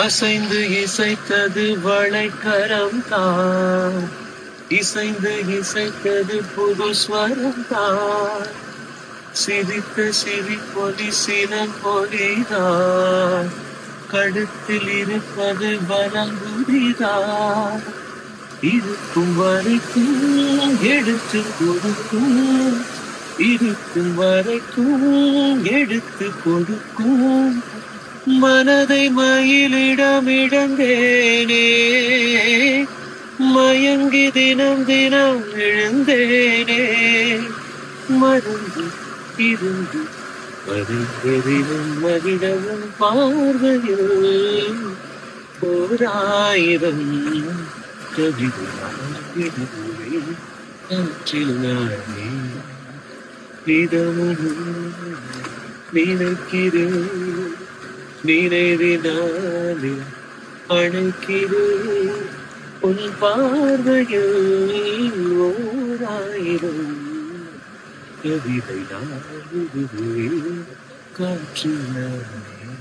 அசைந்து இசைத்தது வளைக்கரம் தான், இசைந்து இசைத்தது புது ஸ்வரம் தான், சிரித்த சிரிப்பொலி சினம் பொலிதான், கழுத்தில் இருப்பது வலங்குடிதான், இருக்கும் வரைக்கும் எடுத்து கொடுக்கும், இருக்கும் வரைக்கும் எடுத்து கொடுக்கும், மனதை மயிலிடமிழந்தேனே, மயங்கி தினம் தினம் எழுந்தேனே, மறந்து இருந்து மறிந்தெறிவும் மகிழவும் பார்வையில் ஓராயிரம் கவிதையாற்றில் நானே இதமும் நினைக்கிறேன், நினைவினாலே அழைக்கிறேன், உன் பார்வையில் ஓராயிரம் கவிதை நான் காற்றினாலே.